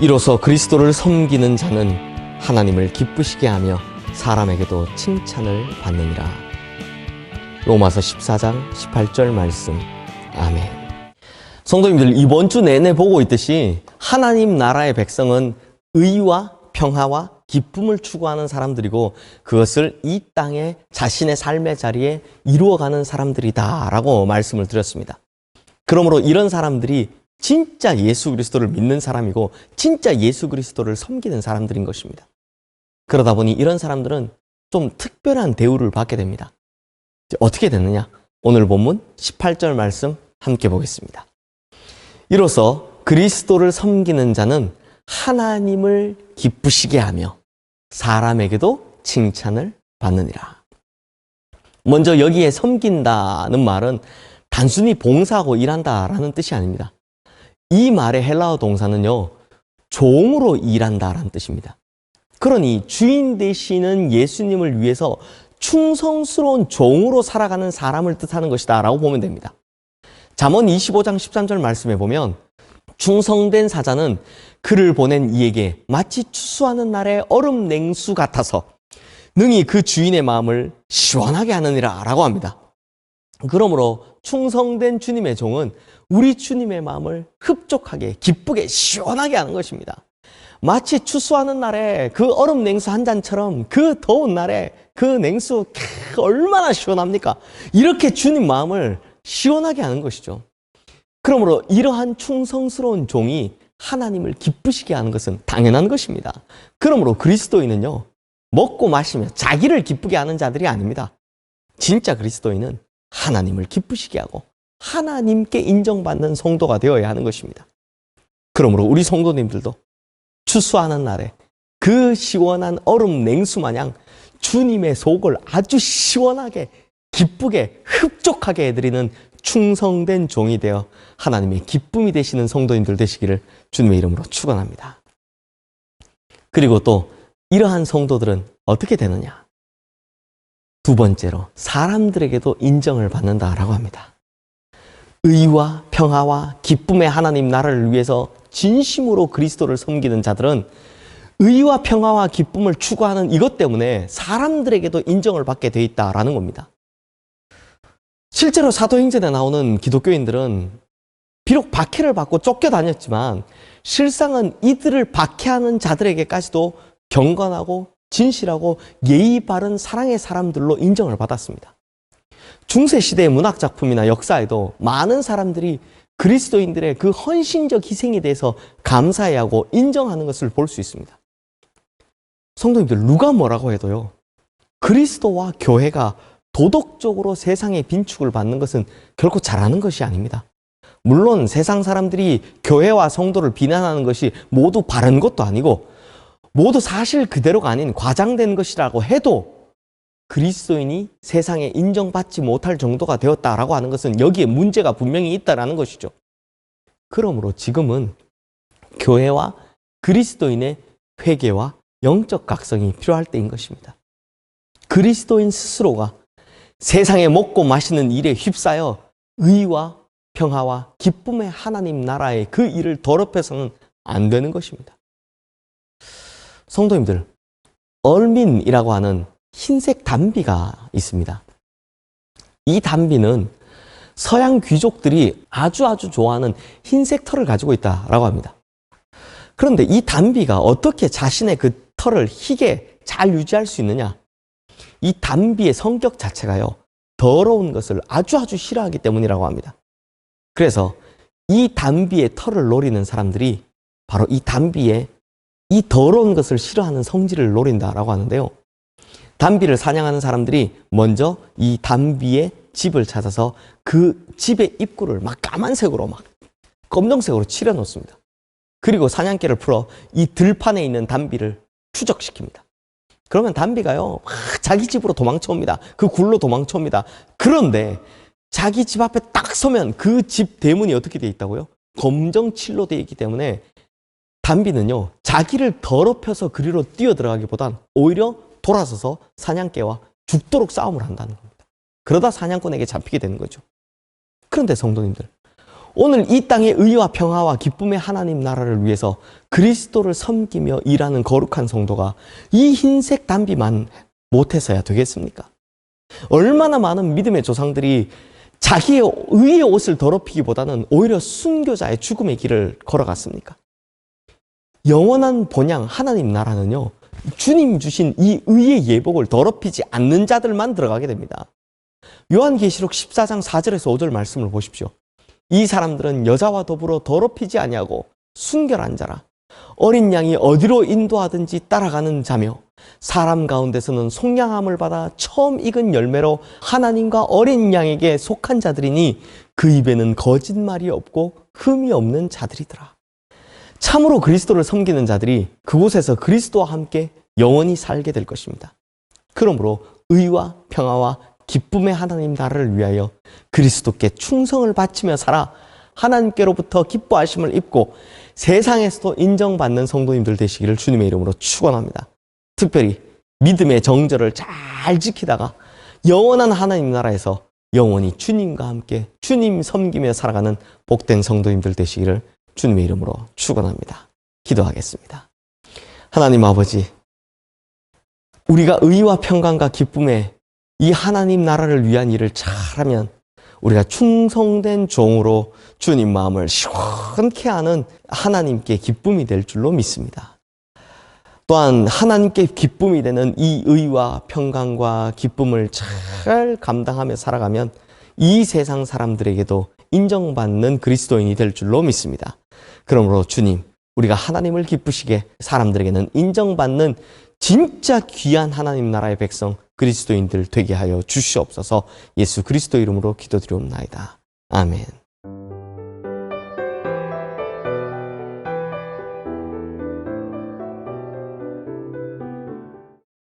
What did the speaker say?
이로써 그리스도를 섬기는 자는 하나님을 기쁘시게 하며 사람에게도 칭찬을 받느니라. 로마서 14장 18절 말씀. 아멘. 성도님들, 이번 주 내내 보고 있듯이 하나님 나라의 백성은 의와 평화와 기쁨을 추구하는 사람들이고 그것을 이 땅에 자신의 삶의 자리에 이루어가는 사람들이다 라고 말씀을 드렸습니다. 그러므로 이런 사람들이 진짜 예수 그리스도를 믿는 사람이고 진짜 예수 그리스도를 섬기는 사람들인 것입니다. 그러다 보니 이런 사람들은 좀 특별한 대우를 받게 됩니다. 어떻게 되느냐? 오늘 본문 18절 말씀 함께 보겠습니다. 이로써 그리스도를 섬기는 자는 하나님을 기쁘시게 하며 사람에게도 칭찬을 받느니라. 먼저 여기에 섬긴다는 말은 단순히 봉사하고 일한다라는 뜻이 아닙니다. 이 말의 헬라어 동사는요, 종으로 일한다라는 뜻입니다. 그러니 주인 되시는 예수님을 위해서 충성스러운 종으로 살아가는 사람을 뜻하는 것이다 라고 보면 됩니다. 잠언 25장 13절 말씀에 보면 충성된 사자는 그를 보낸 이에게 마치 추수하는 날의 얼음 냉수 같아서 능히 그 주인의 마음을 시원하게 하느니라 라고 합니다. 그러므로 충성된 주님의 종은 우리 주님의 마음을 흡족하게 기쁘게 시원하게 하는 것입니다. 마치 추수하는 날에 그 얼음 냉수 한 잔처럼 그 더운 날에 그 냉수 얼마나 시원합니까? 이렇게 주님 마음을 시원하게 하는 것이죠. 그러므로 이러한 충성스러운 종이 하나님을 기쁘시게 하는 것은 당연한 것입니다. 그러므로 그리스도인은요, 먹고 마시며 자기를 기쁘게 하는 자들이 아닙니다. 진짜 그리스도인은 하나님을 기쁘시게 하고 하나님께 인정받는 성도가 되어야 하는 것입니다. 그러므로 우리 성도님들도 추수하는 날에 그 시원한 얼음 냉수 마냥 주님의 속을 아주 시원하게 기쁘게 흡족하게 해드리는 충성된 종이 되어 하나님의 기쁨이 되시는 성도님들 되시기를 주님의 이름으로 축원합니다. 그리고 또 이러한 성도들은 어떻게 되느냐? 두 번째로 사람들에게도 인정을 받는다라고 합니다. 의와 평화와 기쁨의 하나님 나라를 위해서 진심으로 그리스도를 섬기는 자들은 의와 평화와 기쁨을 추구하는 이것 때문에 사람들에게도 인정을 받게 돼 있다라는 겁니다. 실제로 사도행전에 나오는 기독교인들은 비록 박해를 받고 쫓겨다녔지만 실상은 이들을 박해하는 자들에게까지도 경건하고 진실하고 예의 바른 사랑의 사람들로 인정을 받았습니다. 중세시대의 문학작품이나 역사에도 많은 사람들이 그리스도인들의 그 헌신적 희생에 대해서 감사해하고 인정하는 것을 볼 수 있습니다. 성도님들, 누가 뭐라고 해도요, 그리스도와 교회가 도덕적으로 세상의 빈축을 받는 것은 결코 잘하는 것이 아닙니다. 물론 세상 사람들이 교회와 성도를 비난하는 것이 모두 바른 것도 아니고 모두 사실 그대로가 아닌 과장된 것이라고 해도 그리스도인이 세상에 인정받지 못할 정도가 되었다라고 하는 것은 여기에 문제가 분명히 있다라는 것이죠. 그러므로 지금은 교회와 그리스도인의 회개와 영적 각성이 필요할 때인 것입니다. 그리스도인 스스로가 세상에 먹고 마시는 일에 휩싸여 의와 평화와 기쁨의 하나님 나라의 그 일을 더럽혀서는 안 되는 것입니다. 성도님들, 얼민이라고 하는 흰색 담비가 있습니다. 이 담비는 서양 귀족들이 아주 좋아하는 흰색 털을 가지고 있다라고 합니다. 그런데 이 담비가 어떻게 자신의 그 털을 희게 잘 유지할 수 있느냐? 이 담비의 성격 자체가요, 더러운 것을 아주 싫어하기 때문이라고 합니다. 그래서 이 담비의 털을 노리는 사람들이 바로 이 담비의 이 더러운 것을 싫어하는 성질을 노린다라고 하는데요. 담비를 사냥하는 사람들이 먼저 이 담비의 집을 찾아서 그 집의 입구를 막 까만색으로 막 검정색으로 칠해 놓습니다. 그리고 사냥개를 풀어 이 들판에 있는 담비를 추적시킵니다. 그러면 담비가요, 자기 집으로 도망쳐옵니다. 그 굴로 도망쳐옵니다. 그런데 자기 집 앞에 딱 서면 그 집 대문이 어떻게 되어 있다고요? 검정 칠로 되어 있기 때문에 담비는요, 자기를 더럽혀서 그리로 뛰어들어가기보단 오히려 돌아서서 사냥개와 죽도록 싸움을 한다는 겁니다. 그러다 사냥꾼에게 잡히게 되는 거죠. 그런데 성도님들, 오늘 이 땅의 의와 평화와 기쁨의 하나님 나라를 위해서 그리스도를 섬기며 일하는 거룩한 성도가 이 흰색 담비만 못해서야 되겠습니까? 얼마나 많은 믿음의 조상들이 자기의 의의 옷을 더럽히기보다는 오히려 순교자의 죽음의 길을 걸어갔습니까? 영원한 본향 하나님 나라는요, 주님 주신 이 의의 예복을 더럽히지 않는 자들만 들어가게 됩니다. 요한계시록 14장 4절에서 5절 말씀을 보십시오. 이 사람들은 여자와 더불어 더럽히지 아니하고 순결한 자라. 어린 양이 어디로 인도하든지 따라가는 자며 사람 가운데서는 속량함을 받아 처음 익은 열매로 하나님과 어린 양에게 속한 자들이니 그 입에는 거짓말이 없고 흠이 없는 자들이더라. 참으로 그리스도를 섬기는 자들이 그곳에서 그리스도와 함께 영원히 살게 될 것입니다. 그러므로 의와 평화와 기쁨의 하나님 나라를 위하여 그리스도께 충성을 바치며 살아 하나님께로부터 기뻐하심을 입고 세상에서도 인정받는 성도님들 되시기를 주님의 이름으로 축원합니다. 특별히 믿음의 정절을 잘 지키다가 영원한 하나님 나라에서 영원히 주님과 함께 주님 섬기며 살아가는 복된 성도님들 되시기를 주님의 이름으로 축원합니다. 기도하겠습니다. 하나님 아버지, 우리가 의와 평강과 기쁨의 이 하나님 나라를 위한 일을 잘하면 우리가 충성된 종으로 주님 마음을 시원케 하는 하나님께 기쁨이 될 줄로 믿습니다. 또한 하나님께 기쁨이 되는 이 의와 평강과 기쁨을 잘 감당하며 살아가면 이 세상 사람들에게도 인정받는 그리스도인이 될 줄로 믿습니다. 그러므로 주님, 우리가 하나님을 기쁘시게 사람들에게는 인정받는 진짜 귀한 하나님 나라의 백성 그리스도인들 되게 하여 주시옵소서. 예수 그리스도 이름으로 기도드리옵나이다. 아멘.